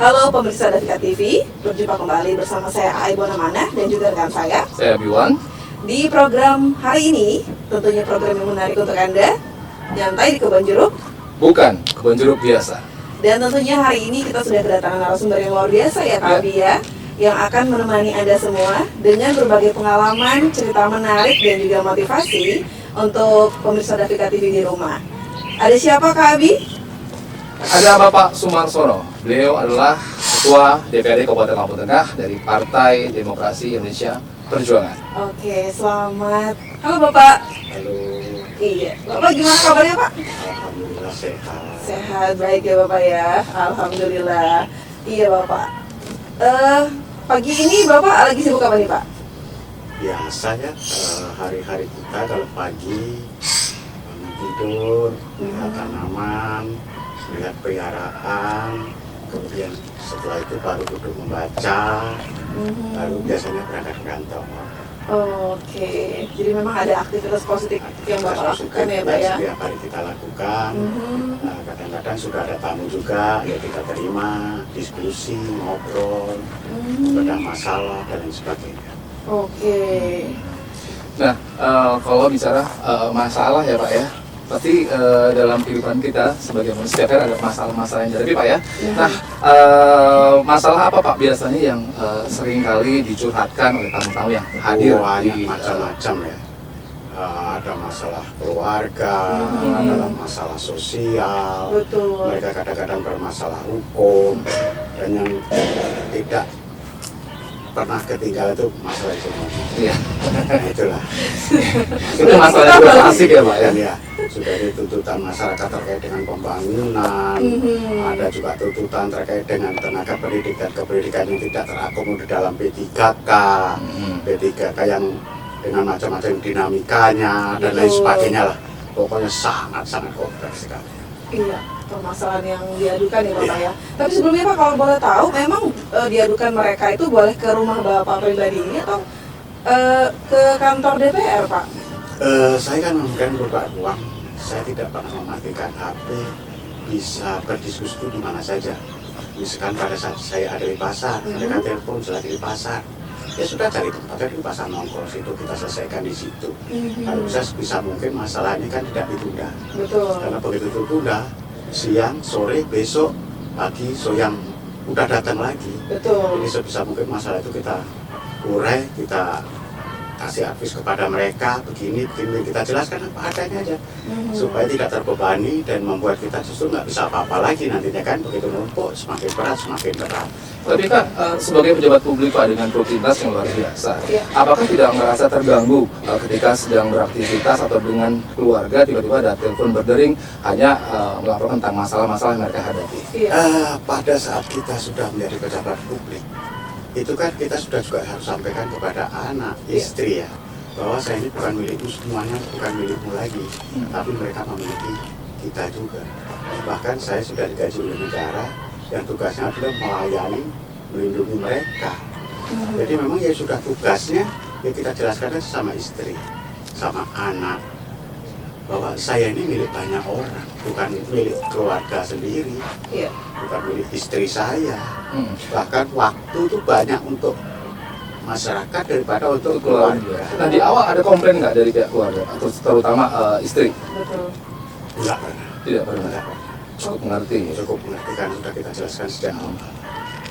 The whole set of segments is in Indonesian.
Halo pemirsa Davika TV, berjumpa kembali bersama saya Aibona Manah dan juga rekan saya Biwan. di program hari ini. Tentunya program yang menarik untuk Anda, nyantai di Kebon Jeruk. Bukan Kebon Jeruk biasa. Dan tentunya hari ini kita sudah kedatangan narasumber yang luar biasa ya Kak Abi ya, yang akan menemani Anda semua dengan berbagai pengalaman, cerita menarik dan juga motivasi untuk pemirsa Davika TV di rumah. Ada siapa Kak Abi? Ada Bapak Sumarsono. Beliau adalah Ketua DPRD Kabupaten Lampung Tengah dari Partai Demokrasi Indonesia Perjuangan. Oke, selamat. Halo Bapak. Halo, Iya, Bapak gimana kabarnya Pak? alhamdulillah sehat. Sehat, baik ya Bapak ya. Alhamdulillah. Iya Bapak. Pagi ini Bapak lagi sibuk apa nih Pak? Biasa ya, hari-hari kita kalau pagi bangun tidur, melihat tanaman, melihat peliharaan, kemudian setelah itu baru duduk membaca, lalu biasanya berangkat ke kantor. Oke, jadi memang ada aktivitas positif yang Bapak lakukan ya Pak ya? Setiap hari kita lakukan. Nah, kadang-kadang sudah ada tamu juga, ya kita terima, diskusi, ngobrol, bedah masalah dan lain sebagainya. Oke. Nah, kalau bicara masalah ya Pak ya, pasti dalam kehidupan kita sebagai manusia setiap hari ada masalah-masalah yang dihadapi Pak ya. Nah, masalah apa Pak biasanya yang sering kali dicurhatkan oleh tamu-tamu yang hadir Banyak di macam-macam ya. Ada masalah keluarga, ada masalah sosial, Betul. mereka kadang-kadang bermasalah hukum, dan yang tidak pernah ketinggalan itu masalah ekonomi. Iya. Nah, itulah. Itu masalah yang juga asik ya Pak ya. Dan ya, sudah ada tuntutan masyarakat terkait dengan pembangunan, ada juga tuntutan terkait dengan tenaga pendidik dan kependidikan yang tidak terakomodir dalam P3K, P3K yang dengan macam-macam dinamikanya dan lain sebagainya lah. Pokoknya sangat-sangat kompleks sekali. Iya, permasalahan yang diadukan ya Bapak ya. Tapi sebelumnya Pak kalau boleh tahu, memang diadukan mereka itu boleh ke rumah Bapak pribadi ini atau ke kantor DPR Pak? Saya kan memberikan beberapa ruang. Saya tidak pernah mematikan HP, bisa berdiskusi itu di mana saja. Misalkan pada saat saya ada di pasar, mereka telepon saya di pasar. Ya sudah cari tempatnya di pasar nongkrong situ, kita selesaikan di situ. Kalau bisa mungkin masalah ini kan tidak ditunda. Betul. Karena begitu ditunda, siang, sore, besok, pagi, siang udah datang lagi. Betul. Jadi sebisa mungkin masalah itu kita urai, kita kasih advies kepada mereka begini kita jelaskan apa adanya aja supaya tidak terbebani dan membuat kita justru nggak bisa apa-apa lagi nantinya kan begitu numpuk semakin berat. Tapi Kak, sebagai pejabat publik Pak dengan rutinitas yang luar biasa, Iya. apakah tidak merasa terganggu ketika sedang beraktivitas atau dengan keluarga tiba-tiba ada telepon berdering hanya melaporkan tentang masalah-masalah yang mereka hadapi? Iya. Pada saat kita sudah menjadi pejabat publik itu kan kita sudah juga harus sampaikan kepada anak, istri ya, bahwa saya ini bukan milikmu semuanya, bukan milikmu lagi, tapi mereka memiliki kita juga. Bahkan saya sudah digaji oleh negara yang tugasnya adalah melayani, melindungi mereka. Jadi memang ya sudah tugasnya ya kita jelaskan sama istri, sama anak, bahwa saya ini milik banyak orang, bukan milik keluarga sendiri, Iya. bukan milik istri saya. Bahkan waktu itu banyak untuk masyarakat daripada untuk keluarga. Nah di awal ada komplain nggak dari pihak keluarga, atau terutama istri? Betul. Enggak pernah. Tidak pernah. Enggak pernah. Cukup mengerti. Cukup mengerti kan sudah kita jelaskan sejak awal.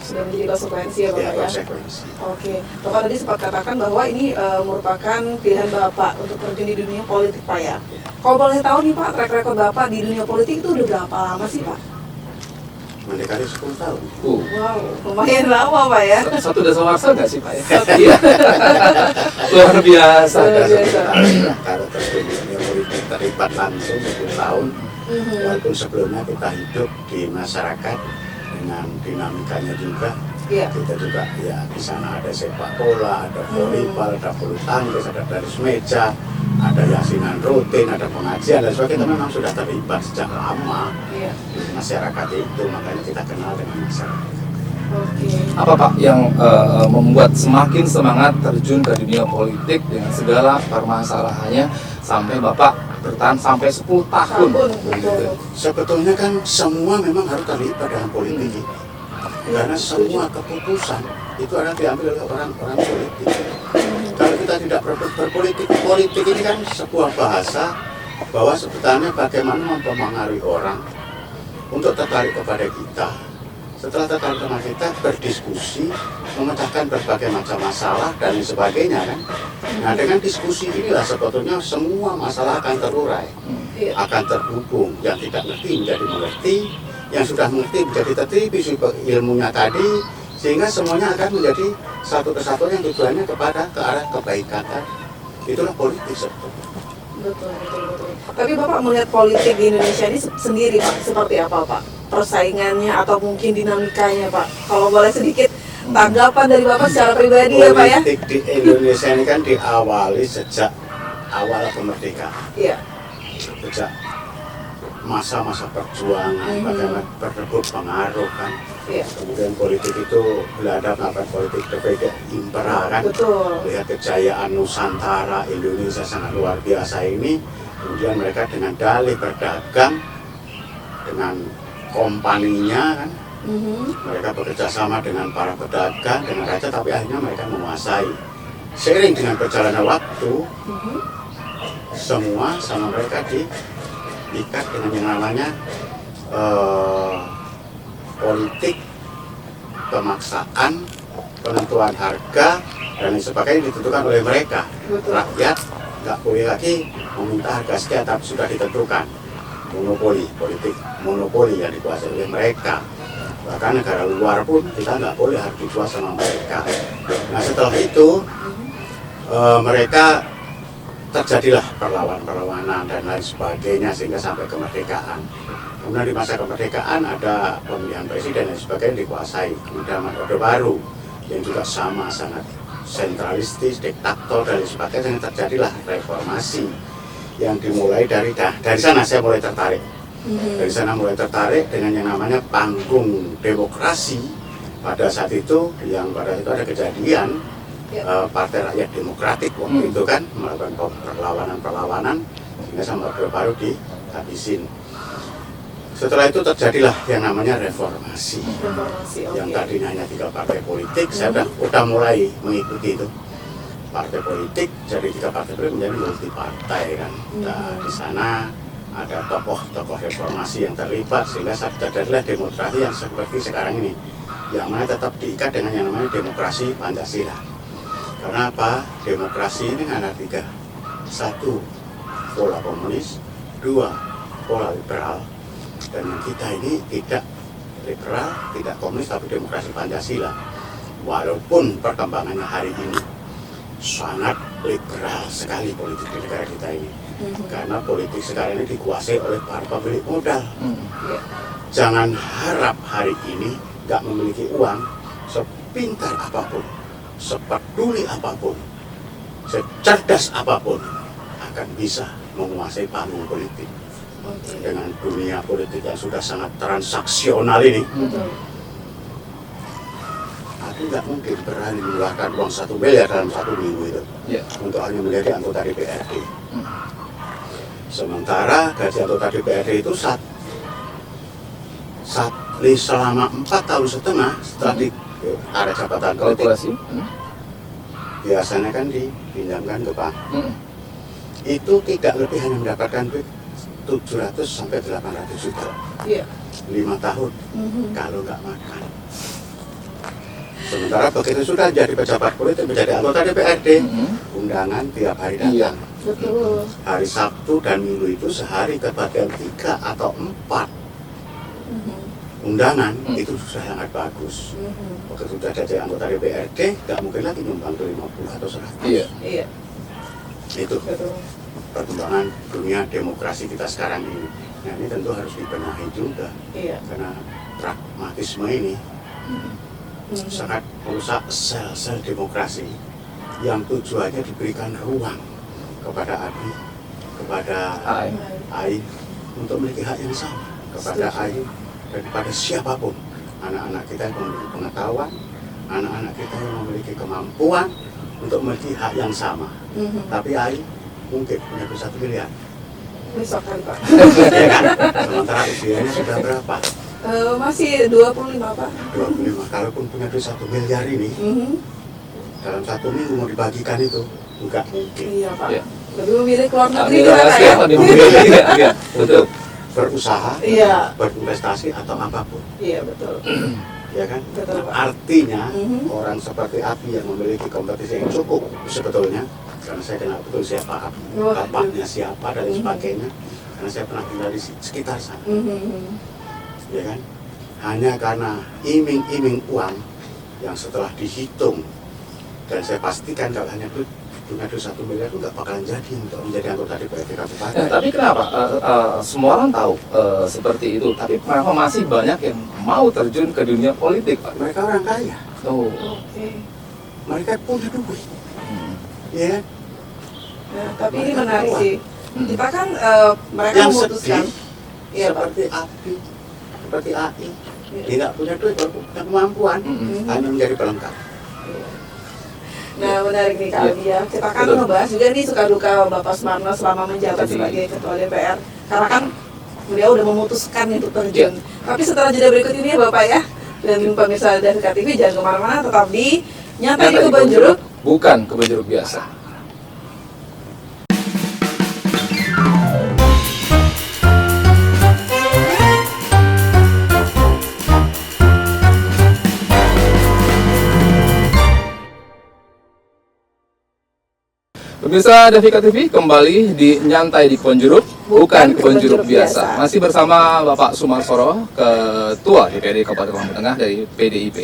Sudah menjadi konsekuensi ya Bapak Ya, ya? konsekuensi. Oke, Bapak tadi sempat katakan bahwa ini merupakan pilihan Bapak untuk terjun di dunia politik Pak ya. Kalau boleh tahu nih Pak, track record Bapak di dunia politik itu udah berapa lama sih Pak? Mendekati 10 tahun. Wow, lumayan lama Pak ya. Satu dasar warsa nggak sih Pak ya? Iya. Luar biasa. Luar biasa. Kalau terjun di dunia politik terlibat langsung 10 tahun. Walaupun sebelumnya kita hidup di masyarakat dengan dinamikanya juga. Iya. Kita juga ya di sana ada sepak bola, ada volleyball, ada bulu tangkis, ada tenis meja, ada yasinan rutin, ada pengajian dan sebagainya. Kita memang sudah terlibat sejak lama Iya. di masyarakat itu, makanya kita kenal dengan masyarakat. Oke. Apa Pak yang membuat semakin semangat terjun ke dunia politik dengan segala permasalahannya sampai Bapak bertahan sampai 10 tahun? Betul. Sebetulnya kan semua memang harus terlibat dalam politik ini. Karena semua keputusan itu adalah diambil oleh orang-orang politik. Kalau kita tidak berpolitik, politik ini kan sebuah bahasa bahwa sebetulnya bagaimana mempengaruhi orang untuk tertarik kepada kita. Setelah tertarik kepada kita, berdiskusi, memecahkan berbagai macam masalah dan sebagainya kan. Nah, dengan diskusi inilah sebetulnya semua masalah akan terurai, akan terhubung. Yang tidak mengerti menjadi mengerti, yang sudah mengerti menjadi tertibi ilmunya tadi, sehingga semuanya akan menjadi satu kesatuan yang tujuannya ke arah kebaikan tadi. Itulah politik sebetulnya. Betul. Tapi Bapak melihat politik di Indonesia ini sendiri Pak, seperti apa Pak? Persaingannya atau mungkin dinamikanya Pak? Kalau boleh sedikit tanggapan dari Bapak secara pribadi ya Pak ya? Politik di Indonesia ini kan diawali sejak awal kemerdekaan. Iya. Sejak masa-masa perjuangan, bagaimana berebut pengaruh kan. Iya. Kemudian politik itu Belanda melakukan politik sebagai impera kan. Betul. Lihat kejayaan Nusantara Indonesia sangat luar biasa ini. Kemudian mereka dengan dalih berdagang dengan kompaninya kan. Mereka bekerja sama dengan para pedagang, dengan raja, tapi akhirnya mereka menguasai. Seiring dengan perjalanan waktu, semua sama mereka diikat dengan yang namanya politik, pemaksaan, penentuan harga, dan lain sebagainya ditentukan oleh mereka. Betul. Rakyat nggak boleh lagi meminta harga sekian, tapi sudah ditentukan. Monopoli, politik monopoli yang dikuasai oleh mereka. Bahkan negara luar pun kita nggak boleh harus dijual sama mereka. Nah setelah itu mereka terjadilah perlawanan dan lain sebagainya sehingga sampai kemerdekaan. Kemudian di masa kemerdekaan ada pemilihan presiden dan sebagainya dikuasai. Kemudian Orde Baru yang juga sama sangat sentralistis, diktator dan lain sebagainya, terjadilah reformasi yang dimulai dari sana saya mulai tertarik. Dari sana mulai tertarik dengan yang namanya panggung demokrasi. Pada saat itu ada kejadian Partai Rakyat Demokratik waktu itu kan melakukan perlawanan sehingga sama Orde Baru dihabisin. Setelah itu terjadilah yang namanya reformasi. Yang tadinya hanya 3 partai politik, saya udah mulai mengikuti itu. Partai politik jadi 3 partai politik menjadi multi partai kan. Nah, di sana ada tokoh-tokoh reformasi yang terlibat sehingga terjadilah demokrasi yang seperti sekarang ini, yang mana tetap diikat dengan yang namanya demokrasi Pancasila. Karena apa? Demokrasi ini ada 3. 1, pola komunis. 2, pola liberal. Dan yang kita ini tidak liberal, tidak komunis, tapi demokrasi Pancasila. Walaupun perkembangannya hari ini sangat liberal sekali politik di negara kita ini. Karena politik sekarang ini dikuasai oleh para pemilik modal. Jangan harap hari ini nggak memiliki uang, sepintar apapun, sepeduli apapun, secerdas apapun, akan bisa menguasai panggung politik. Dengan dunia politik yang sudah sangat transaksional ini, aku nggak mungkin berani mengeluarkan uang 1 miliar dalam 1 minggu itu untuk hanya menjadi anggota DPRD. Sementara gaji anggota DPRD itu selama 4,5 tahun setelah ada jabatan politik, biasanya kan dipinjamkan ke bank. Itu tidak lebih hanya mendapatkan duit 700 sampai 800 juta. 5 tahun kalau nggak makan. Sementara begitu sudah jadi pejabat politik, menjadi anggota DPRD, undangan tiap hari datang. Betul. Hari Sabtu dan Minggu itu sehari kebagian 3 atau 4 undangan, itu sudah sangat bagus. Begitu sudah jadi anggota DPRD, nggak mungkin lagi nyumbang ke 50 atau 100. Iya. Itu perkembangan dunia demokrasi kita sekarang ini. Nah ini tentu harus dibenahi juga. Karena pragmatisme ini sangat merusak sel-sel demokrasi yang tujuannya diberikan ruang kepada Abi, kepada Ai untuk memiliki hak yang sama, kepada Ai dan kepada siapapun. Anak-anak kita yang memiliki pengetahuan, anak-anak kita yang memiliki kemampuan untuk memiliki hak yang sama. Tapi Ai mungkin punya 1 miliar. Besok kan Pak. Ya kan? Sementara usianya sudah berapa? Masih 25 Pak. 25. Kalaupun punya duit 1 miliar ini, dalam 1 minggu mau dibagikan itu enggak mungkin. Iya Pak. Iya. Lebih memilih keluar negeri Ambil kita Pak rahasia, ya. lebih memilih. Iya, betul. Berusaha, Iya. berinvestasi atau apapun, Iya betul. ya kan? Betul, Nah, Pak. artinya Mhm. orang seperti Abi yang memiliki kompetisi yang cukup sebetulnya, karena saya kenal betul siapa Abi, Wah. bapaknya siapa dan lain Mhm. sebagainya, karena saya pernah tinggal di sekitar sana, Mhm. ya kan? Hanya karena iming-iming uang yang setelah dihitung dan saya pastikan kalau hanya punya duit 1 miliar itu nggak bakalan jadi untuk menjadi anggota DPRD Ya, Kabupaten. tapi kenapa? Semua orang tahu seperti itu, tapi kenapa masih banyak yang mau terjun ke dunia politik, Pak? Mereka orang kaya, Oh. Oke. mereka punya duit, Hmm. ya kan? Nah, tapi ini Mereka menarik keluar. sih. Hmm. Kita kan mereka Yang memutuskan. sedih Iya Pak. seperti Abi, seperti AI, Iya. dia nggak punya duit, baru punya kemampuan, Mhm. hanya menjadi pelengkap. Nah menarik nih Kak Iya. Aldi ya. Kita kan Betul. ngebahas juga nih suka duka Bapak Sumarno selama menjabat Jadi- sebagai Ketua DPR. Karena kan beliau udah memutuskan untuk terjun. Iya. Tapi setelah jeda berikut ini ya Bapak ya, dan pemirsa dari KTV jangan kemana-mana, tetap di Nyantai di Kebon Jeruk. Bukan kebun jeruk biasa. Pemirsa Davika TV kembali di Nyantai di Kebon Jeruk, bukan kebun jeruk biasa. Masih bersama Bapak Sumarsoro, Ketua DPRD Kabupaten Lampung Tengah dari PDIP.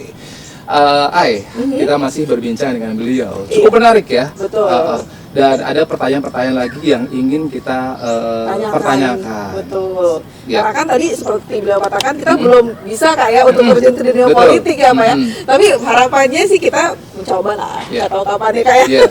Kita masih berbincang dengan beliau. Cukup menarik ya. Betul. Dan ada pertanyaan-pertanyaan lagi yang ingin kita pertanyakan. Betul. Ya. Karena kan tadi seperti beliau katakan kita belum bisa kayak untuk terjun ke dunia Betul. politik ya Pak ya. Mm. Tapi harapannya sih kita mencoba lah. Ya. Nggak tahu kapan ya kayak. Iya.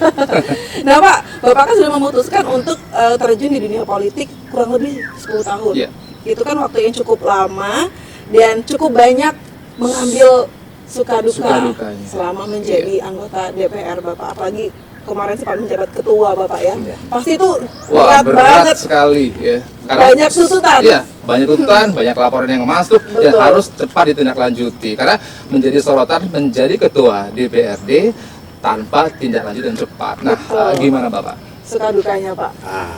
Nah Pak, Bapak kan sudah memutuskan untuk terjun di dunia politik kurang lebih 10 tahun. Iya. Itu kan waktu yang cukup lama dan cukup banyak mengambil suka Suka-dukanya. selama menjadi anggota DPR Bapak, apalagi kemarin sempat menjabat ketua Bapak ya. Iya. Pasti itu Wah, berat berat banget. sekali ya. Banyak tuntutan. Iya, banyak tuntutan, banyak laporan yang masuk dan Betul. harus cepat ditindaklanjuti karena menjadi sorotan menjadi ketua DPRD tanpa tindak lanjut dan cepat. Nah, Betul. gimana Bapak? Suka dukanya Pak.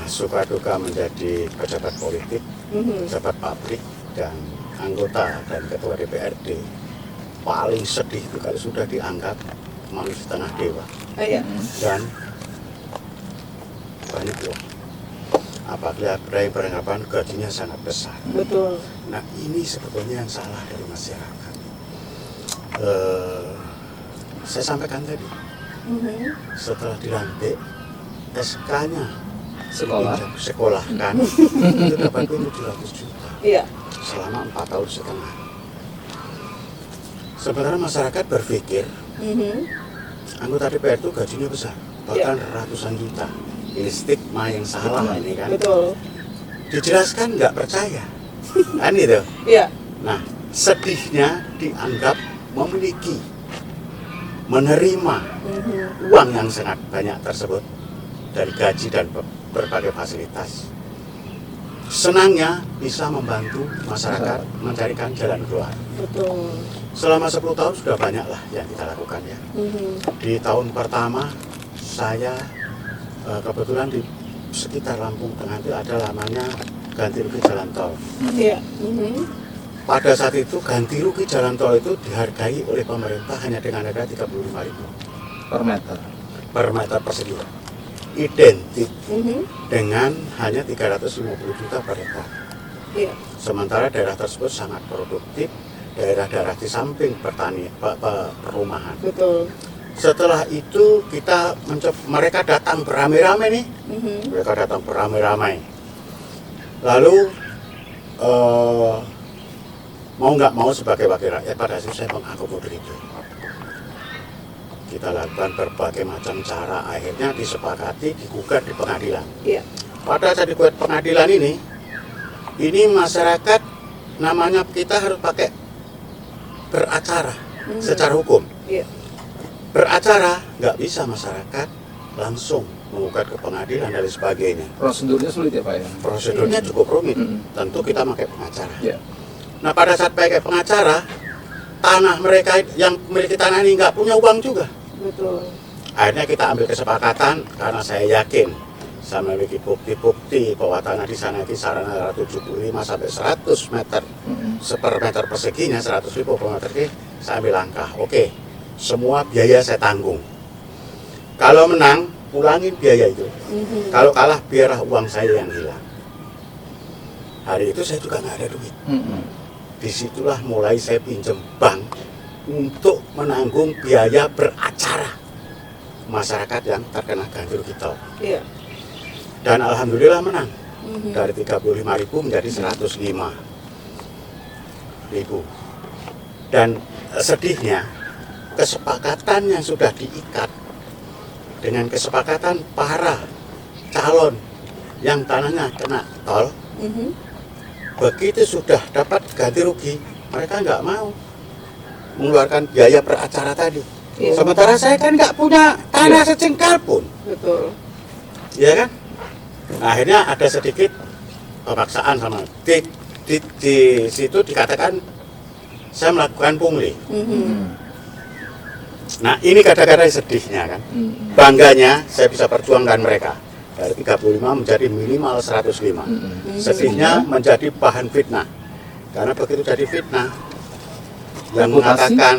Suka duka menjadi pejabat politik, pejabat pabrik, dan anggota dan ketua DPRD. Paling sedih itu kalau sudah dianggap manusia setengah dewa Iya. dan banyak uang. Apabila ada yang beranggapan gajinya sangat besar. Betul. Nah ini sebetulnya yang salah dari masyarakat. Saya sampaikan tadi, setelah dilantik SK-nya sekolah kan itu dapat 700 juta Iya. selama 4 tahun setengah. Sebenarnya masyarakat berpikir anggota DPR itu gajinya besar, bahkan ratusan juta. Ini stigma yang salah ini kan. Betul. Dijelaskan nggak percaya, kan gitu. Iya. Nah, sedihnya dianggap memiliki, menerima uang yang sangat banyak tersebut dari gaji dan berbagai fasilitas. Senangnya bisa membantu masyarakat mencarikan jalan keluar. Betul. Selama 10 tahun sudah banyak lah yang kita lakukan ya. Di tahun pertama saya kebetulan di sekitar Lampung Tengah itu ada namanya ganti rugi jalan tol. Iya. Pada saat itu ganti rugi jalan tol itu dihargai oleh pemerintah hanya dengan harga 35.000 Per meter. per meter persegi. Identik dengan hanya 350 juta per hektar. Iya. Sementara daerah tersebut sangat produktif, daerah-daerah di samping perumahan. Betul. Setelah itu kita mereka datang beramai-ramai nih, mereka datang beramai-ramai. Lalu mau nggak mau sebagai wakil rakyat pada saat saya mengakomodir itu. Kita lakukan berbagai macam cara, akhirnya disepakati digugat di pengadilan. Iya. Pada saat digugat pengadilan ini masyarakat namanya kita harus pakai beracara secara hukum. Iya. Beracara nggak bisa masyarakat langsung mengugat ke pengadilan dan sebagainya. Prosedurnya sulit ya Pak ya? Prosedurnya cukup rumit. Tentu kita pakai pengacara. Iya. Nah pada saat pakai pengacara, tanah mereka yang memiliki tanah ini nggak punya uang juga. Betul. Akhirnya kita ambil kesepakatan karena saya yakin saya memiliki bukti-bukti bahwa tanah di sana kisaran 75 sampai 100 meter per meter perseginya, 100.000 per meter persegi. Saya ambil langkah, oke, semua biaya saya tanggung. Kalau menang, pulangin biaya itu. Kalau kalah, biarlah uang saya yang hilang. Hari itu saya juga nggak ada duit. Disitulah mulai saya pinjam bank untuk menanggung biaya beracara masyarakat yang terkena ganti rugi tol. Iya. Dan alhamdulillah menang. Dari 35.000 menjadi 105.000. Dan sedihnya, kesepakatan yang sudah diikat dengan kesepakatan para calon yang tanahnya kena tol, begitu sudah dapat ganti rugi, mereka nggak mau mengeluarkan biaya beracara tadi. Iya. Sementara saya kan nggak punya tanah secengkal pun, Betul. ya kan? Nah, akhirnya ada sedikit pemaksaan sama di situ dikatakan saya melakukan pungli. Nah, ini kadang-kadang sedihnya kan. Bangganya saya bisa perjuangkan mereka dari 35 menjadi minimal 105. Sedihnya menjadi bahan fitnah. Karena begitu jadi fitnah, yang Reputasi? mengatakan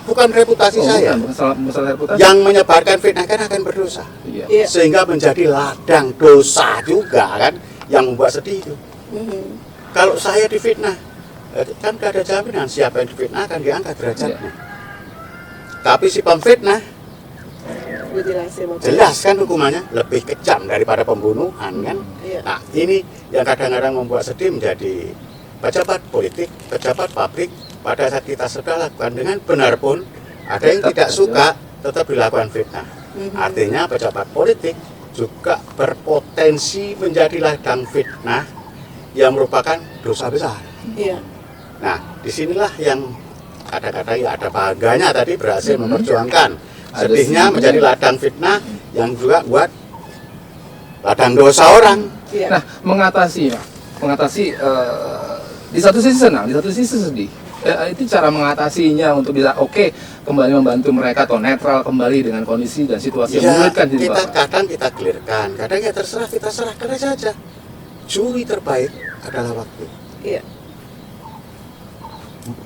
bukan reputasi saya. Bukan masalah reputasi. Yang menyebarkan fitnah kan akan berdosa. Iya. Iya. Sehingga menjadi ladang dosa juga kan yang membuat sedih itu. Kalau saya difitnah, kan gak ada jaminan siapa yang difitnah akan diangkat derajatnya. Tapi si pemfitnah Udah jelas ya, Bapak. jelas kan hukumannya lebih kejam daripada pembunuhan kan. Iya. Nah ini yang kadang-kadang membuat sedih menjadi pejabat politik, pejabat pabrik. Pada saat kita sudah lakukan dengan benar pun ada yang Tetap tidak aja. suka, tetap dilakukan fitnah. Artinya pejabat politik juga berpotensi menjadi ladang fitnah yang merupakan dosa besar. Iya. Nah, disinilah yang kadang-kadang ya ada bangganya tadi berhasil memperjuangkan. Ada Sedihnya sedihnya. menjadi ladang fitnah yang juga buat ladang dosa orang. Iya. Nah, mengatasi di satu sisi senang, di satu sisi sedih. Itu cara mengatasinya untuk bisa kembali membantu mereka atau netral kembali dengan kondisi dan situasi yang Ya, menyulitkan diri kita Bapak. kadang kita clearkan, kadang ya terserah kita serahkan saja. Juri terbaik adalah waktu. Iya.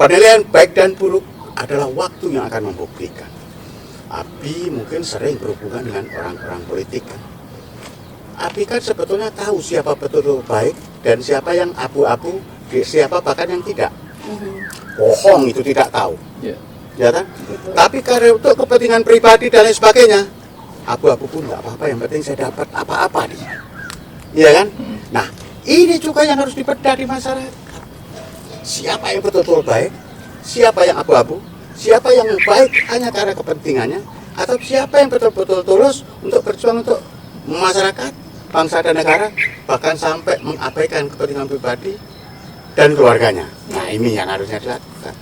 Penilaian baik dan buruk adalah waktu yang akan membuktikan. Abi mungkin sering berhubungan dengan orang-orang politik kan. Abi kan sebetulnya tahu siapa betul baik dan siapa yang abu-abu, siapa bahkan yang tidak. Bohong itu tidak tahu, Iya. ya kan? Tapi karena untuk kepentingan pribadi dan lain sebagainya, abu-abu pun nggak apa-apa. Yang penting saya dapat apa-apa nih, iya kan? Nah, ini juga yang harus dibedah di masyarakat. Siapa yang betul-betul baik, siapa yang abu-abu, siapa yang baik hanya karena kepentingannya, atau siapa yang betul-betul tulus untuk berjuang untuk masyarakat, bangsa dan negara, bahkan sampai mengabaikan kepentingan pribadi dan keluarganya. Nah, ini yang harusnya dilakukan.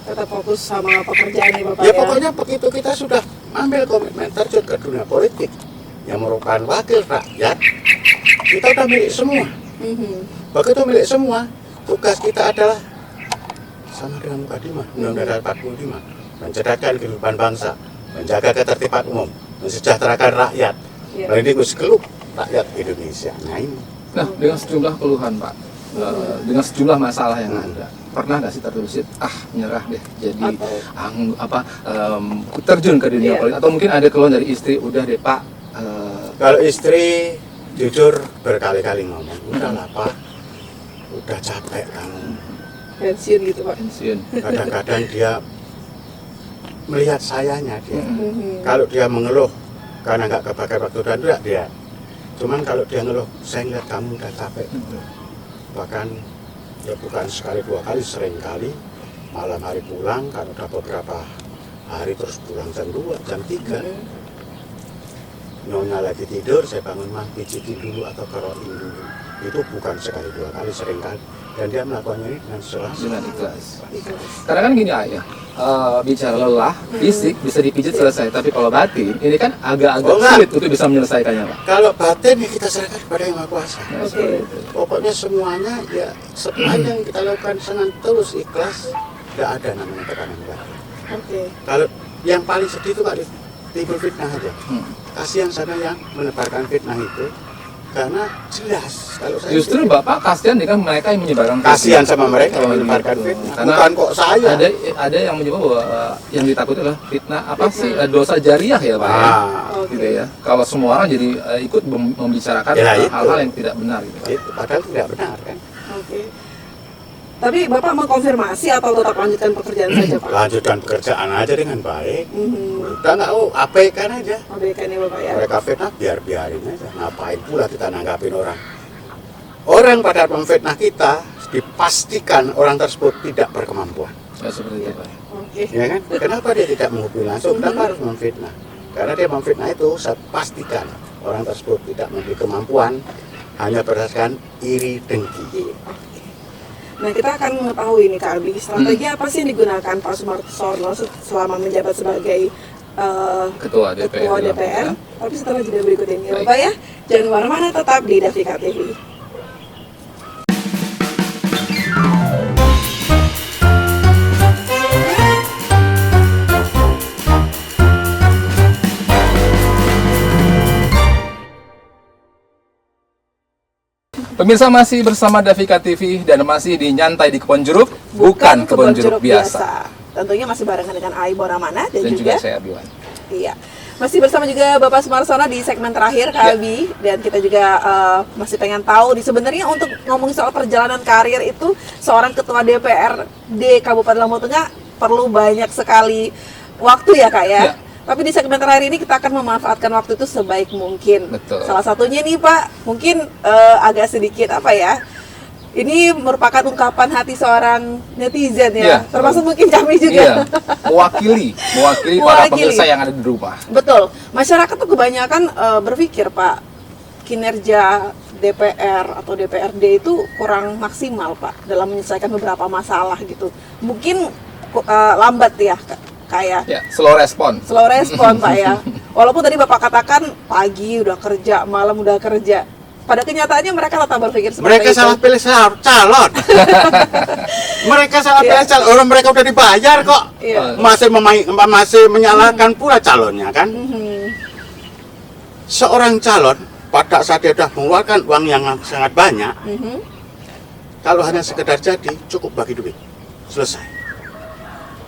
Tetap fokus sama pekerjaan nih, Bapak. Ya pokoknya begitu kita sudah ambil komitmen terjun ke dunia politik yang merupakan wakil rakyat, kita udah milik semua. Begitu milik semua, tugas kita adalah sama dengan mukadimah Undang-Undang 45, mencerdaskan kehidupan bangsa, menjaga ketertiban umum, mensejahterakan rakyat, Iya. melindungi seluruh rakyat Indonesia. Nah ini. Nah, dengan sejumlah keluhan Pak, dengan sejumlah masalah yang ada, pernah nggak sih terbesit, menyerah deh, jadi terjun ke dunia Iya. politik, atau mungkin ada keluhan dari istri, udah deh Pak, Kalau istri jujur berkali-kali ngomong, udahlah Pak, udah capek kamu. Pensiun gitu, Pak. pensiun. Kadang-kadang dia melihat sayanya dia. Kalau dia mengeluh karena nggak kepakai waktu dan tidak dia. Cuman kalau dia ngeluh, saya ngeliat kamu udah capek. Bahkan ya bukan sekali dua kali, sering kali malam hari pulang, kalau udah beberapa hari terus pulang jam 2, jam 3. Nyonya lagi tidur, saya bangun mah pijitin dulu atau kerokin dulu. itu bukan sekali dua kali, sering kali, dan dia melakukannya ini dengan dengan ikhlas. Karena kan gini ayah, bicara lelah fisik bisa dipijit selesai, tapi kalau batin ini kan agak-agak sulit untuk bisa menyelesaikannya Pak. Kalau batin ya kita serahkan kepada Yang Maha Kuasa. Nah, seperti itu. Pokoknya semuanya ya sepanjang kita lakukan dengan tulus ikhlas, tidak ada namanya tekanan batin. Oke. Kalau yang paling sedih itu kali timbul fitnah aja. Kasihan sana yang menebarkan fitnah itu, karena jelas kalau saya Justru Bapak kasihan dengan mereka yang menyebarkan kasihan sama mereka yang Oh, menebarkan gitu. fitnah. Karena Bukan kok saya. ada yang menyebut bahwa yang ditakuti adalah fitnah apa sih dosa jariah ya Pak ya. Ah, Gitu ya. Kalau semua orang jadi ikut membicarakan Ya, itu. hal-hal yang tidak benar gitu Pak. itu padahal tidak benar kan. Oke. Tapi Bapak mengkonfirmasi atau tetap lanjutkan pekerjaan saja Pak? Lanjutkan pekerjaan aja dengan baik. Mhm. Udah nggak abaikan aja. Abaikan ya Bapak ya. Mereka fitnah biarin aja. Ngapain pula kita nanggapin orang? Orang pada memfitnah kita dipastikan orang tersebut tidak berkemampuan. Ya, seperti itu Pak. Oke. Ya kan? Kenapa dia tidak menghubungi langsung? Kenapa harus memfitnah? Karena dia memfitnah itu saya pastikan orang tersebut tidak memiliki kemampuan, hanya berdasarkan iri dengki. Nah kita akan mengetahui nih Kak Abi, strategi apa sih yang digunakan Pak Sumarsono selama menjabat sebagai Ketua DPR. Ketua ya, DPR. ya. Tapi setelah jeda berikut ini ya Baik. Bapak ya, jangan kemana-mana, tetap di Davika TV. Pemirsa masih bersama Davika TV dan masih di Nyantai di Kebon Jeruk, bukan Kebon Jeruk biasa. Tentunya masih barengan dengan Ai Bonamana dan, Dan juga juga saya Abiwan. iya. Masih bersama juga Bapak Sumarsono di segmen terakhir Kak Abi, dan kita juga masih pengen tahu sebenarnya untuk ngomongin soal perjalanan karir itu seorang ketua DPRD Kabupaten Lampung Tengah perlu banyak sekali waktu ya Kak ya. Ya. Tapi di segmen terakhir ini kita akan memanfaatkan waktu itu sebaik mungkin. Betul. Salah satunya nih Pak, mungkin agak sedikit apa ya? Ini merupakan ungkapan hati seorang netizen ya, Iya. termasuk mungkin kami Iya, juga. mewakili para Mewakili. pemirsa yang ada di rumah. Betul. Masyarakat tuh kebanyakan berpikir Pak, kinerja DPR atau DPRD itu kurang maksimal Pak dalam menyelesaikan beberapa masalah gitu. Mungkin lambat ya kayak Ya, slow respon. slow respon Pak ya. Walaupun tadi Bapak katakan pagi udah kerja, malam udah kerja. Pada kenyataannya mereka tetap berpikir seperti Mereka itu. salah pilih calon. Mereka salah pilih calon. Orang mereka udah dibayar kok. Iya. Masih menyalahkan pula calonnya kan. Mhm. Seorang calon pada saat dia sudah mengeluarkan uang yang sangat banyak, Mhm. kalau hanya sekedar jadi cukup bagi duit, selesai.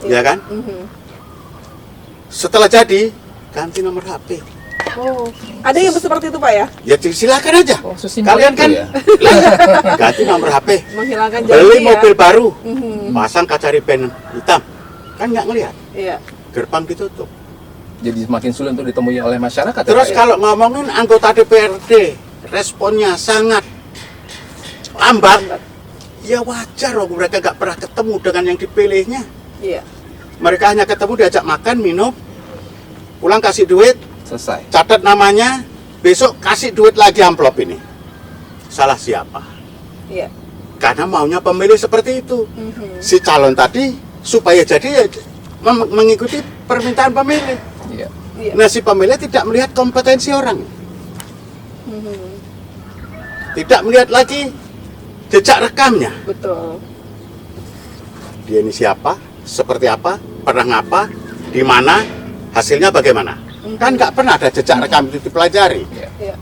Iya. Ya kan? Mhm. Setelah jadi ganti nomor HP. Oh, ada yang seperti itu Pak ya? Ya silakan aja. Oh, sesimpel Kalian itu kan ya? ganti nomor HP, Menghilangkan janji beli ya. mobil baru, Mhm. pasang kaca riben hitam, kan nggak ngelihat, Iya. gerbang ditutup. Jadi semakin sulit untuk ditemui oleh masyarakat. ya, Terus Pak, ya? kalau ngomongin anggota DPRD, responnya sangat lambat. Ya wajar loh, mereka nggak pernah ketemu dengan yang dipilihnya. Iya. Mereka hanya ketemu diajak makan, minum, pulang kasih duit, Selesai. catat namanya, besok kasih duit lagi amplop ini. Salah siapa? Iya. Karena maunya pemilih seperti itu. Mhm. Si calon tadi supaya jadi ya mengikuti permintaan pemilih. Iya. Iya. Nah si pemilih tidak melihat kompetensi orang, Mhm. tidak melihat lagi jejak rekamnya. Betul. Dia ini siapa, seperti apa, pernah ngapa, di mana, hasilnya bagaimana. Kan nggak pernah ada jejak rekam itu dipelajari. Iya. Iya.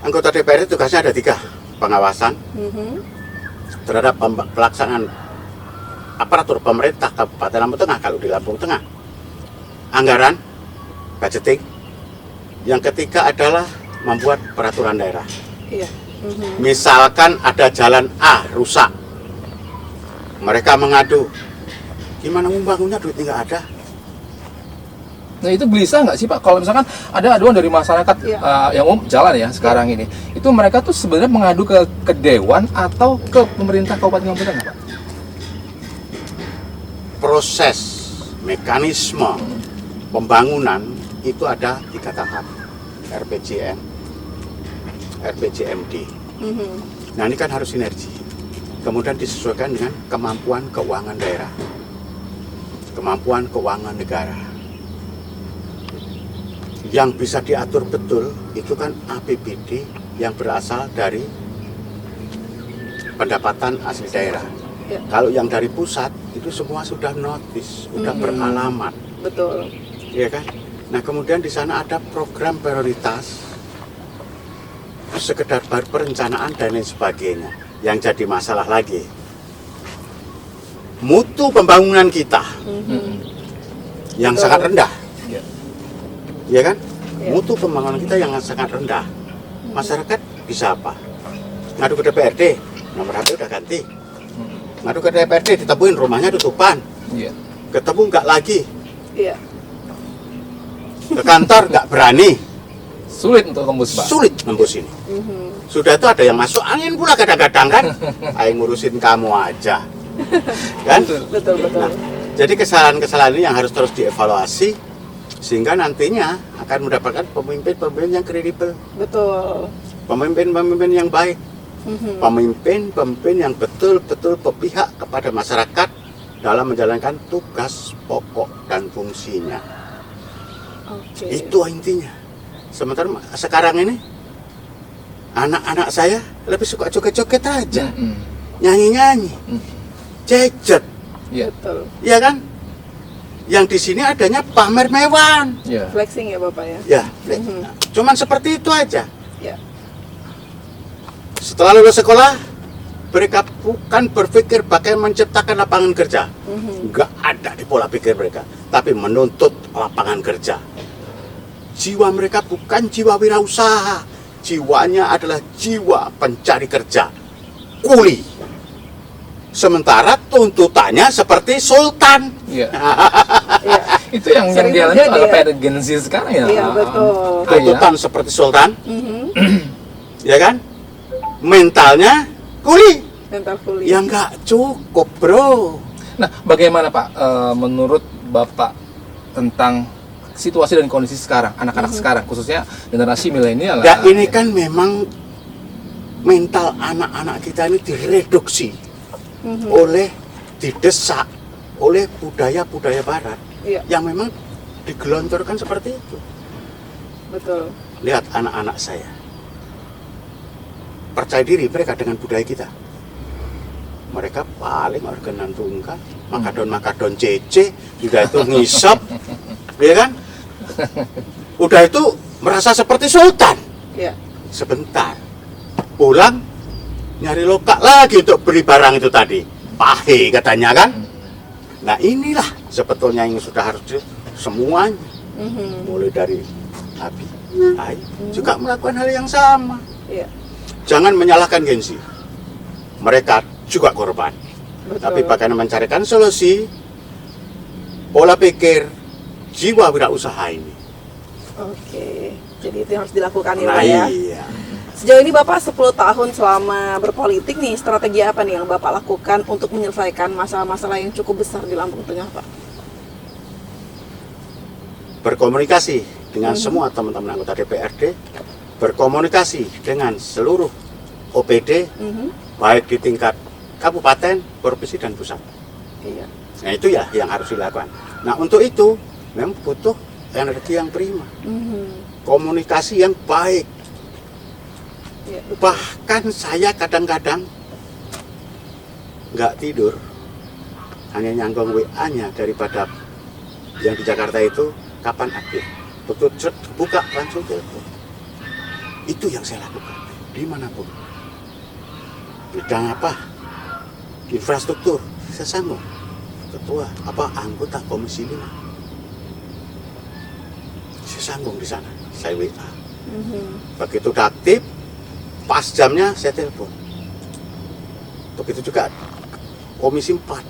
Anggota DPR tugasnya ada 3, pengawasan Mhm. terhadap pelaksanaan aparatur pemerintah Kabupaten Lampung Tengah kalau di Lampung Tengah, anggaran, budgeting. Yang ketiga adalah membuat peraturan daerah. Iya. Mhm. Misalkan ada jalan A rusak, mereka mengadu, gimana membangunnya, duitnya nggak ada. Nah itu gelisah nggak sih Pak kalau misalkan ada aduan dari masyarakat Iya. yang jalan ya sekarang ini, itu mereka tuh sebenarnya mengadu ke dewan atau ke pemerintah Kabupaten Lampung Tengah Pak? Proses mekanisme pembangunan itu ada 3 tahap. RPJM, RPJMD. Mhm. Nah ini kan harus sinergi. Kemudian disesuaikan dengan kemampuan keuangan daerah, kemampuan keuangan negara. Yang bisa diatur betul itu kan APBD yang berasal dari pendapatan asli daerah. Ya. Kalau yang dari pusat itu semua sudah notis, sudah beralamat, Betul. ya kan? Nah kemudian di sana ada program prioritas, sekedar perencanaan dan lain sebagainya. Yang jadi masalah lagi, mutu pembangunan kita yang Betul. sangat rendah, Ya. ya kan? Ya. Mutu pembangunan kita yang sangat rendah. Masyarakat bisa apa? Ngadu ke DPRD, nomor HP udah ganti. Ngadu ke DPRD, ditemuin rumahnya tutupan. Iya. Ketemu nggak lagi, Iya. ke kantor nggak berani, Sulit untuk tembus, Pak. sulit nembus ini. Mhm. Sudah itu ada yang masuk angin pula kadang-kadang kan, ayo ngurusin kamu aja, kan? Betul, betul. Nah, jadi kesalahan-kesalahan ini yang harus terus dievaluasi sehingga nantinya akan mendapatkan pemimpin-pemimpin yang kredibel, Betul. pemimpin-pemimpin yang baik, Mhm. pemimpin-pemimpin yang betul-betul berpihak kepada masyarakat dalam menjalankan tugas pokok dan fungsinya. Oke. Itu intinya. Sementara sekarang ini anak-anak saya lebih suka joget-joget aja, Mm-mm. nyanyi-nyanyi, jejet, Iya. Betul. ya kan? Yang di sini adanya pamer mewan, Iya. Flexing ya Bapak ya. ya. Mhm. Cuman seperti itu aja. Ya. Setelah lulus sekolah, mereka bukan berpikir bagaimana menciptakan lapangan kerja. Mhm. Nggak ada di pola pikir mereka, tapi menuntut lapangan kerja. Jiwa mereka bukan jiwa wirausaha, jiwanya adalah jiwa pencari kerja, kuli. Sementara tuntutannya seperti sultan. Iya. Iya. Itu yang Sering dialami terjadi oleh ya. pada Gen Z sekarang ya. Iya, betul. Tuntutan seperti sultan, Mhm. ya kan? Mentalnya kuli. Mental kuliah. Ya nggak cukup, bro. Nah, bagaimana Pak menurut Bapak tentang situasi dan kondisi sekarang, anak-anak sekarang, khususnya generasi milenial? Ya ini kan memang mental anak-anak kita ini direduksi Mhm. oleh didesak oleh budaya-budaya barat Iya, yang memang digelontorkan seperti itu. betul. Lihat anak-anak saya, percaya diri mereka dengan budaya kita. Mereka paling organan tunggal, makadon cece, udah itu ngisap, ya kan? Udah itu merasa seperti sultan. Iya. Sebentar, pulang nyari lokak lagi untuk beli barang itu tadi, pahe katanya kan. Nah inilah sebetulnya yang sudah harus semuanya, Mhm. mulai dari Abi, Ai juga melakukan hal yang sama. Iya. Jangan menyalahkan Gen Z, mereka juga korban. Betul. Tapi bagaimana mencarikan solusi, pola pikir, jiwa wirausaha ini. Oke. Jadi itu yang harus dilakukan ya Nah Pak ya. iya. Sejauh ini Bapak 10 tahun selama berpolitik nih, strategi apa nih yang Bapak lakukan untuk menyelesaikan masalah-masalah yang cukup besar di Lampung Tengah, Pak? Berkomunikasi dengan semua teman-teman anggota DPRD, berkomunikasi dengan seluruh OPD, Mhm. baik di tingkat kabupaten, provinsi, dan pusat. Iya. Nah itu ya yang harus dilakukan. Nah untuk itu memang butuh energi yang prima, Mhm. komunikasi yang baik. Iya, betul. Bahkan saya kadang-kadang nggak tidur, hanya nyangkong WA-nya daripada yang di Jakarta itu kapan update. Betul, buka langsung telepon. Itu yang saya lakukan dimanapun. Bidang apa? Infrastruktur, saya sambung. Ketua apa anggota Komisi 5. Saya sambung di sana, saya WA. Mhm. Begitu udah aktif, pas jamnya saya telepon. Begitu juga Komisi 4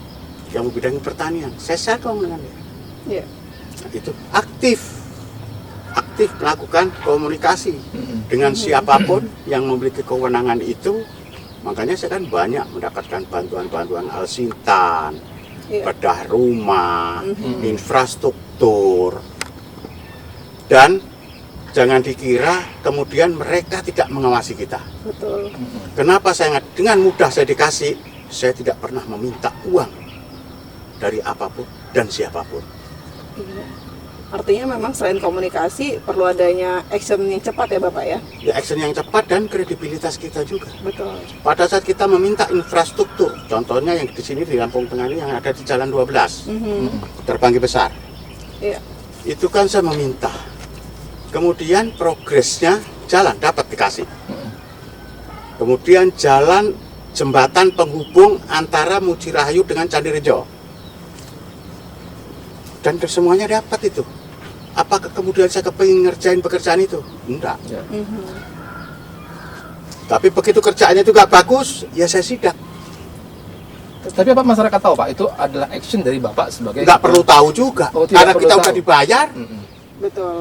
yang membidangi pertanian, saya sambung dengan dia. Iya. Nah, itu aktif melakukan komunikasi dengan siapapun yang memiliki kewenangan itu. Makanya saya kan banyak mendapatkan bantuan-bantuan Alsintan, Iya. bedah rumah, Mhm. infrastruktur, dan Jangan dikira kemudian mereka tidak mengawasi kita. Betul. Kenapa saya dengan mudah saya dikasih, saya tidak pernah meminta uang dari apapun dan siapapun. Iya. Artinya memang selain komunikasi perlu adanya action yang cepat ya Bapak ya. Ya action yang cepat dan kredibilitas kita juga. Betul. Pada saat kita meminta infrastruktur, contohnya yang di sini di Lampung Tengah ini yang ada di Jalan 12, Terbanggi Besar. Iya. Itu kan saya meminta. Kemudian progresnya jalan dapat dikasih. Kemudian jalan jembatan penghubung antara Mujirahayu dengan Candi Rejo. Dan semuanya dapat itu. Apakah kemudian saya kepingin ngerjain pekerjaan itu? Enggak. Ya. Tapi begitu kerjaannya juga bagus, ya saya sidak. Tapi apa masyarakat tahu Pak, itu adalah action dari Bapak sebagai... Nggak perlu tahu juga, Oh, tidak karena perlu kita tahu. udah dibayar, Betul.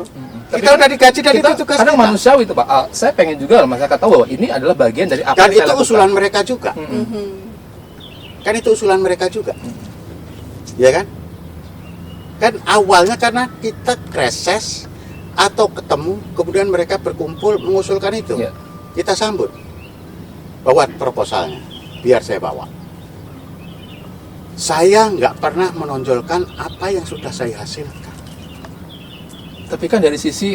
kita udah digaji dan kita itu tugas kadang kita. manusiawi itu Pak. Saya pengen juga masyarakat tahu bahwa ini adalah bagian dari apa Dan yang saya itu lakukan. usulan mereka juga. Kan itu usulan mereka juga. Ya kan? Kan awalnya karena kita reses atau ketemu, kemudian mereka berkumpul mengusulkan itu. Ya. Kita sambut. Bawa proposalnya, biar saya bawa. Saya nggak pernah menonjolkan apa yang sudah saya hasilkan. Tapi kan dari sisi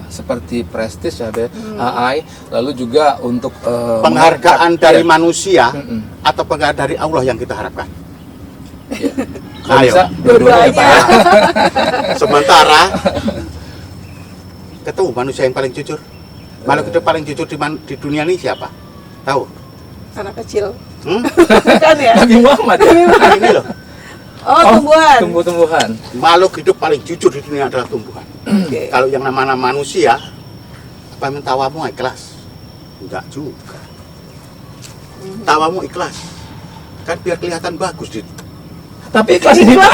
seperti prestis ya, AI, lalu juga untuk Penghargaan mengangkat- dari ya. manusia Mm-mm. atau penghargaan dari Allah yang kita harapkan. Ya. Kalau Ayo. bisa dua-duanya Pak ya. Sementara ketemu manusia yang paling jujur. Makhluk hidup paling jujur di dunia ini siapa? Tahu? Anak kecil. Hmm? Kan ya? Nabi Muhammad ya. Nah, ini loh. Oh, tumbuhan. Tumbuh-tumbuhan. Makhluk hidup paling jujur di dunia adalah tumbuhan. Oke. Kalau yang namanya manusia, apa yang tawamu ikhlas? Enggak juga. Tawamu ikhlas. Kan biar kelihatan bagus di. Tapi ikhlas ini Pak.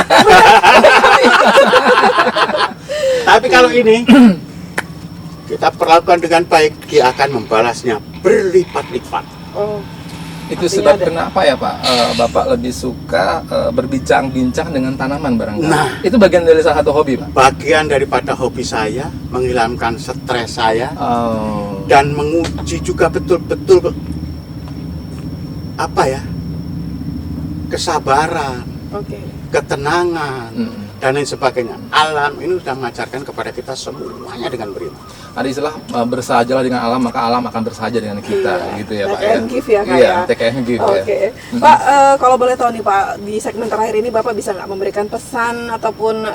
Tapi kalau ini kita perlakukan dengan baik, dia akan membalasnya berlipat-lipat. Oh, Itu Artinya sebab ada- kenapa ya Pak, Bapak lebih suka berbincang-bincang dengan tanaman barangkali. Nah. Itu bagian dari salah satu hobi Pak. Bagian daripada hobi saya, menghilangkan stres saya, Oh. dan menguji juga betul-betul apa ya, kesabaran, oke. ketenangan, Mm. dan lain sebagainya. Alam ini sudah mengajarkan kepada kita semuanya dengan beriman. Ada istilah bersahajalah dengan alam maka alam akan bersahaja dengan kita gitu ya Pak Take ya. and give ya, Kak, Iya, ya. take and give Oke, ya. Pak, kalau boleh tahu nih Pak, di segmen terakhir ini Bapak bisa nggak memberikan pesan ataupun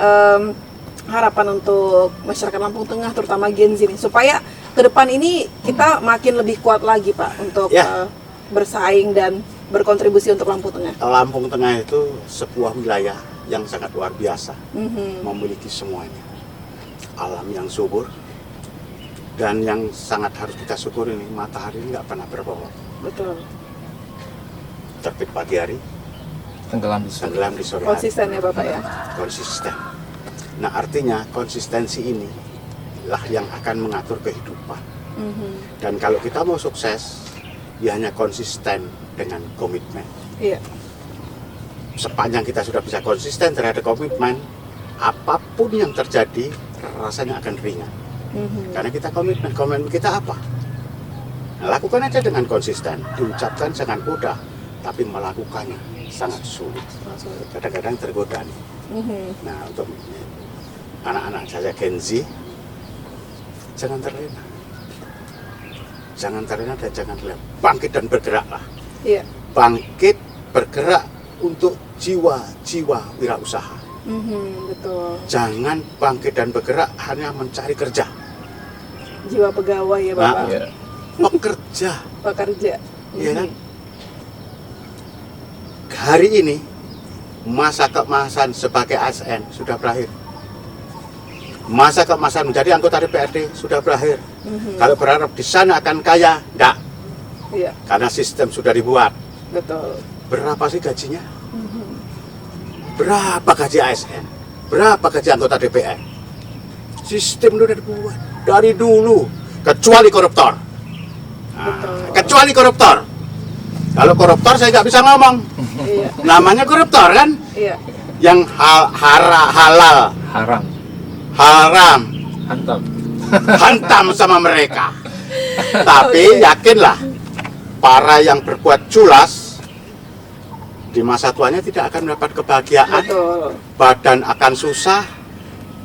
harapan untuk masyarakat Lampung Tengah, terutama Gen Z nih, supaya ke depan ini kita makin lebih kuat lagi Pak untuk Ya. bersaing dan berkontribusi untuk Lampung Tengah. Lampung Tengah itu sebuah wilayah yang sangat luar biasa, Mhm. memiliki semuanya. Alam yang subur, dan yang sangat harus kita syukuri ini, matahari ini nggak pernah berbohong. Betul. Terbit pagi hari, Tenggelam di sore. tenggelam di sore hari. Konsisten ya Bapak ya. Konsisten. Nah, artinya konsistensi ini lah yang akan mengatur kehidupan. Mhm. Dan kalau kita mau sukses, ya hanya konsisten dengan komitmen. Iya. Sepanjang kita sudah bisa konsisten terhadap komitmen, apapun yang terjadi rasanya akan ringan. Mhm. Karena kita komitmen. Komitmen kita apa? Nah, lakukan aja dengan konsisten. Diucapkan sangat mudah, tapi melakukannya sangat sulit. Kadang-kadang tergoda nih. Mhm. Nah, untuk anak-anak saya Gen Z, jangan terlena. Jangan terlena dan jangan terlena. Bangkit dan bergeraklah. Iya. Bangkit, bergerak untuk jiwa-jiwa wirausaha. Mhm, betul. Jangan bangkit dan bergerak hanya mencari kerja. Jiwa pegawai ya Bapak. Iya. Pekerja, Pekerja. ya kan? Hari ini masa keemasan sebagai ASN sudah berakhir. Masa keemasan menjadi anggota DPRD sudah berakhir. Mhm. Kalau berharap di sana akan kaya, enggak. Iya, Karena sistem sudah dibuat. betul. Berapa sih gajinya? Mhm. Berapa gaji ASN? Berapa gaji anggota DPR? Sistem sudah dibuat dari dulu, kecuali koruptor. Nah, Betul. kecuali koruptor. Kalau koruptor saya nggak bisa ngomong. Iya, Namanya koruptor kan? iya. Yang halal, Haram. haram, Antam. hantam sama mereka. Tapi yakinlah, para yang berbuat culas di masa tuanya tidak akan mendapat kebahagiaan. Betul. Badan akan susah.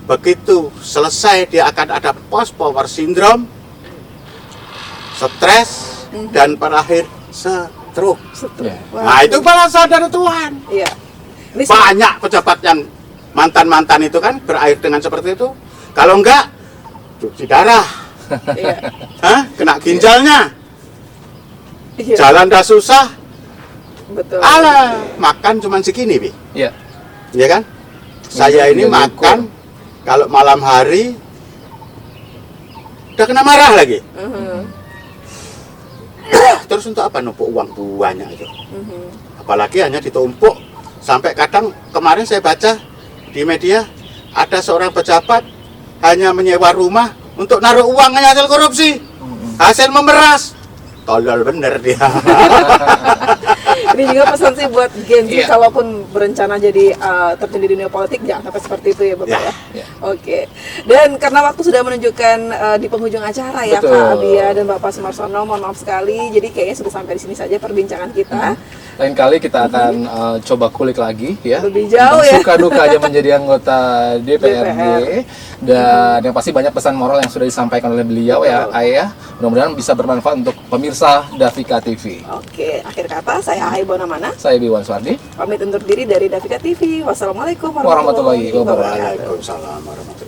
Begitu selesai dia akan ada post power syndrome, stres, dan berakhir stroke. Ya. Nah itu balasan dari Tuhan. Iya. Ini Banyak pejabat yang mantan-mantan itu kan berakhir dengan seperti itu. Kalau enggak, cuci darah, Iya. kena ginjalnya, Iya. jalan dah susah, Betul. alah, makan cuman segini, Bi. Ya. Ya kan? Saya ini Tinggal makan, kalau malam hari, udah kena marah lagi. Terus untuk apa numpuk uang banyak itu? Apalagi hanya ditumpuk, sampai kadang kemarin saya baca di media, ada seorang pejabat hanya menyewa rumah untuk naruh uangnya hasil korupsi, hasil memeras. Tolol bener dia. Ini juga pesan sih buat Gen Z, Iya. kalaupun berencana jadi terjun di dunia politik, jangan sampai seperti itu ya Bapak Ya. ya. Ya. Oke. Dan karena waktu sudah menunjukkan di penghujung acara ya Betul. Kak Abia dan Bapak Sumarsono, mohon maaf sekali. Jadi kayaknya sudah sampai di sini saja perbincangan kita. Lain kali kita akan coba kulik lagi ya. Lebih jauh ya. Suka dukanya menjadi anggota DPRD. Dan yang pasti banyak pesan moral yang sudah disampaikan oleh beliau ya, Betul. Ayah. Mudah-mudahan bisa bermanfaat untuk pemirsa Davika TV. Oke, akhir kata saya Ahai Bonamana. Saya Biwan Suardi. Pamit undur diri dari Davika TV. Wassalamualaikum Warahmatullahi wabarakatuh. Waalaikumsalam warahmatullahi